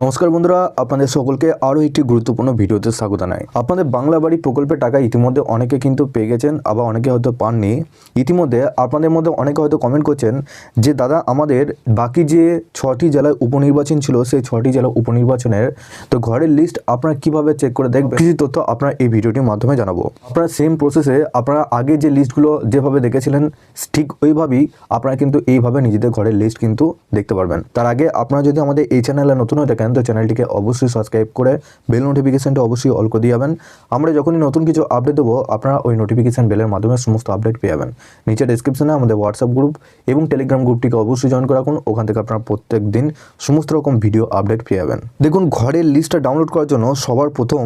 নমস্কার বন্ধুরা, আপনাদের সকলকে আরও একটি গুরুত্বপূর্ণ ভিডিওতে স্বাগত জানাই। আপনাদের বাংলা বাড়ি প্রকল্পের টাকা ইতিমধ্যে অনেকে কিন্তু পেয়ে গেছেন, আবার অনেকে হয়তো পাননি। ইতিমধ্যে আপনাদের মধ্যে অনেকে হয়তো কমেন্ট করছেন যে দাদা আমাদের বাকি যে 6টি জেলায় উপনির্বাচন ছিল সেই 6টি জেলা উপনির্বাচনের তো ঘরের লিস্ট আপনারা কিভাবে চেক করে দেখবেন, কিছু তথ্য আপনারা এই ভিডিওটির মাধ্যমে জানাবো। আপনারা সেম প্রসেসে আপনারা আগে যে লিস্টগুলো যেভাবে দেখেছিলেন ঠিক ওইভাবেই আপনারা কিন্তু এইভাবে নিজেদের ঘরের লিস্ট কিন্তু দেখতে পারবেন। তার আগে আপনারা যদি আমাদের এই চ্যানেলে নতুন হয়ে থাকেন তো চ্যানেলটিকে অবশ্যই সাবস্ক্রাইব করে বেল নোটিফিকেশনটা অবশ্যই অল করে দিয়ে যাবেন। আমরা যখনই নতুন কিছু আপডেট দেবো আপনারা ওই নোটিফিকেশন বেলের মাধ্যমে সমস্ত আপডেট পেয়ে যাবেন। নিচে ডেসক্রিপশনে আমাদের হোয়াটসঅ্যাপ গ্রুপ এবং টেলিগ্রাম গ্রুপটিকে অবশ্যই জয়েন করে রাখুন। ওখান থেকে আপনারা প্রত্যেক দিন সমস্ত রকম ভিডিও আপডেট পেয়ে যাবেন। দেখুন, ঘরের লিস্টটা ডাউনলোড করার জন্য সবার প্রথম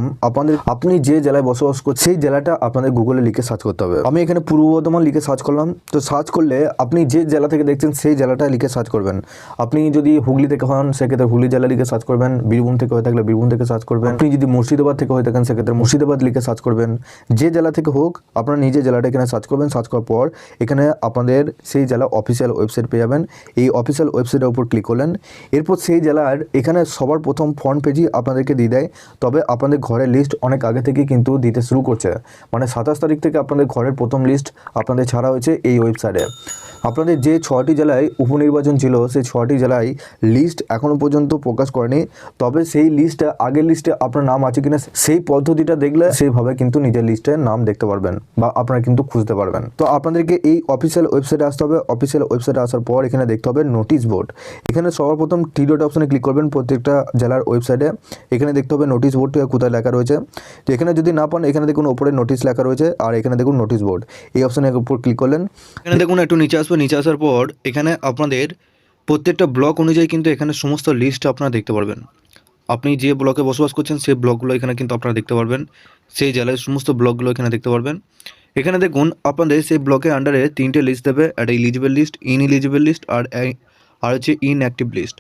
আপনি যে জেলায় বসবাস করছেন সেই জেলাটা আপনাদের গুগলে লিখে সার্চ করতে হবে। আমি এখানে পূর্ব বর্ধমান লিখে সার্চ করলাম। তো সার্চ করলে আপনি যে জেলা থেকে দেখছেন সেই জেলাটা লিখে সার্চ করবেন। আপনি যদি হুগলি থেকে হন সেক্ষেত্রে হুগলি জেলা লিখে সার্চ করবেন, বীরভূম থেকে হয়ে থাকলে বীরভূম থেকে সার্চ করবেন, আপনি যদি মুর্শিদাবাদ থেকে হয়ে থাকেন সেক্ষেত্রে মুর্শিদাবাদ লিখে সার্চ করবেন। যে জেলা থেকে হোক আপনারা নিজের জেলাটা এখানে সার্চ করবেন। সার্চ করার পর এখানে আপনাদের সেই জেলা অফিসিয়াল ওয়েবসাইট পেয়ে যাবেন। এই অফিসিয়াল ওয়েবসাইটের উপর ক্লিক করলেন। এরপর সেই জেলার এখানে সবার প্রথম ফ্রন্ট পেজই আপনাদেরকে দিয়ে দেয়। তবে আপনাদের ঘরের লিস্ট অনেক আগে থেকে কিন্তু দিতে শুরু করছে, মানে 27 তারিখ থেকে আপনাদের ঘরের প্রথম লিস্ট আপনাদের ছাড়া হয়েছে এই ওয়েবসাইটে। আপনাদের যে 6টি জেলায় উপনির্বাচন ছিল সেই 6টি জেলায় লিস্ট এখনও পর্যন্ত প্রকাশ করেনি। তবে সেই লিস্টে আগের লিস্টে আপনার নাম আছে কিনা সেই পদ্ধতিটা দেখলে সেইভাবে কিন্তু নিজের লিস্টে নাম দেখতে পারবেন বা আপনারা কিন্তু খুঁজতে পারবেন। তো আপনাদেরকে এই অফিসিয়াল ওয়েবসাইটে আসতে হবে। অফিসিয়াল ওয়েবসাইটে আসার পর এখানে দেখতে হবে নোটিশ বোর্ড। এখানে সবার প্রথম থ্রি ডট অপশনে ক্লিক করবেন প্রত্যেকটা জেলার ওয়েবসাইটে। এখানে দেখতে হবে নোটিশ বোর্ডটি কোথায় লেখা রয়েছে। তো এখানে যদি না পান এখানে দেখুন ওপরে নোটিশ লেখা রয়েছে আর এখানে দেখুন নোটিশ বোর্ড, এই অপশনের উপর ক্লিক করলেন। এখানে দেখুন একটু নিচে আসবে, নিচে আসার পর এখানে আপনাদের প্রত্যেকটা ব্লক অনুযায়ী কিন্তু এখানে সমস্ত লিস্ট আপনারা দেখতে পারবেন। আপনি যে ব্লকে বসবাস করছেন সেই ব্লকগুলো এখানে কিন্তু আপনারা দেখতে পারবেন। সেই জেলার সমস্ত ব্লকগুলো এখানে দেখতে পারবেন। এখানে দেখুন আপনাদের সেই ব্লকের আন্ডারে 3টে লিস্ট দেবে, একটা ইলিজিবল লিস্ট, ইনএলিজিবল লিস্ট আর হচ্ছে ইনঅ্যাক্টিভ লিস্ট।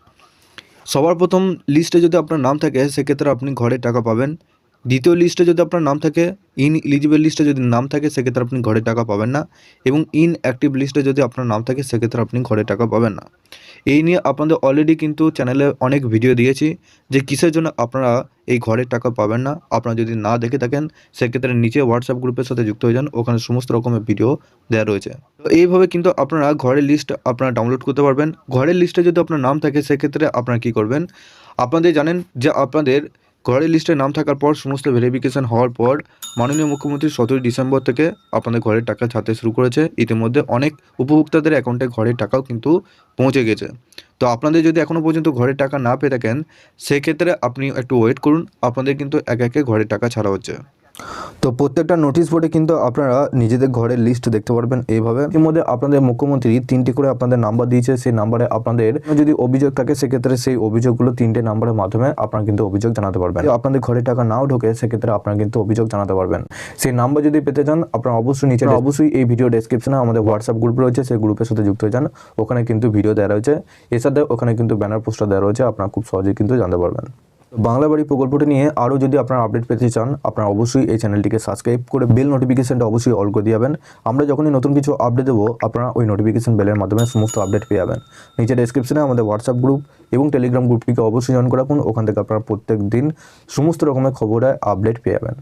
সবার প্রথম লিস্টে যদি আপনার নাম থাকে সেক্ষেত্রে আপনি ঘরের টাকা পাবেন। দ্বিতীয় লিস্টে যদি আপনার নাম থাকে, ইনএলিজিবল লিস্টে যদি নাম থাকে সেক্ষেত্রে আপনি ঘরের টাকা পাবেন না, এবং ইনঅ্যাক্টিভ লিস্টে যদি আপনার নাম থাকে সেক্ষেত্রে আপনি ঘরের টাকা পাবেন না। এই নিয়ে আপনাদের অলরেডি কিন্তু চ্যানেলে অনেক ভিডিও দিয়েছি যে কিসের জন্য আপনারা এই ঘরের টাকা পাবেন না। আপনারা যদি না দেখে থাকেন সেক্ষেত্রে নিচে হোয়াটসঅ্যাপ গ্রুপের সাথে যুক্ত হয়ে যান, ওখানে সমস্ত রকমের ভিডিও দেওয়া রয়েছে। তো এইভাবে কিন্তু আপনারা ঘরের লিস্ট আপনারা ডাউনলোড করতে পারবেন। ঘরের লিস্টে যদি আপনার নাম থাকে সেক্ষেত্রে আপনারা কী করবেন, আপনাদের জানেন যে আপনাদের ঘরের লিস্টে নাম থাকার পর সমস্ত ভেরিফিকেশান হওয়ার পর মাননীয় মুখ্যমন্ত্রী 17 ডিসেম্বর থেকে আপনাদের ঘরের টাকা ছাড়তে শুরু করেছে। ইতিমধ্যে অনেক উপভোক্তাদের অ্যাকাউন্টে ঘরের টাকাও কিন্তু পৌঁছে গেছে। তো আপনাদের যদি এখনও পর্যন্ত ঘরের টাকা না পেয়ে থাকেন সেক্ষেত্রে আপনি একটু ওয়েট করুন, আপনাদের কিন্তু একে একে ঘরের টাকা ছাড়া হচ্ছে। তো প্রত্যেকটা নোটিশ বোর্ডে কিন্তু আপনারা নিজেদের ঘরের লিস্ট দেখতে পারবেন এইভাবে। এর মধ্যে আপনাদের মুখ্যমন্ত্রী 3টি করে আপনাদের নাম্বার দিয়েছে, সেই নাম্বারে আপনাদের যদি অভিযোগ থাকে সেক্ষেত্রে সেই অভিযোগগুলো 3টে নাম্বারের মাধ্যমে আপনারা কিন্তু অভিযোগ জানাতে পারবেন। আপনাদের ঘরে টাকা নাও ঢোকে সেক্ষেত্রে আপনারা কিন্তু অভিযোগ জানাতে পারবেন। সেই নাম্বার যদি পেতে চান আপনারা অবশ্যই এই ভিডিও ডেসক্রিপশনে আমাদের হোয়াটসঅ্যাপ গ্রুপ রয়েছে, সেই গ্রুপের সাথে যুক্ত হয়ে যান। ওখানে কিন্তু ভিডিও দেওয়া রয়েছে, এর সাথে ওখানে কিন্তু ব্যানার পোস্টার দেওয়া রয়েছে, আপনারা খুব সহজেই কিন্তু জানতে পারবেন। বাংলা বাড়ি প্রকল্পটি নিয়ে আরও যদি আপনারা আপডেট পেতে চান আপনারা অবশ্যই এই চ্যানেলটিকে সাবস্ক্রাইব করে বেল নোটিফিকেশনটা অবশ্যই অল করে দিয়ে যাবেন। আমরা যখনই নতুন কিছু আপডেট দেবো আপনারা ওই নোটিফিকেশন বেলের মাধ্যমে সমস্ত আপডেট পেয়ে যাবেন। নিচে ডেসক্রিপশনে আমাদের হোয়াটসঅ্যাপ গ্রুপ এবং টেলিগ্রাম গ্রুপটিকে অবশ্যই জয়েন করে রাখুন। ওখান থেকে আপনারা প্রত্যেক দিন সমস্ত রকমের খবরের আপডেট পেয়ে যাবেন।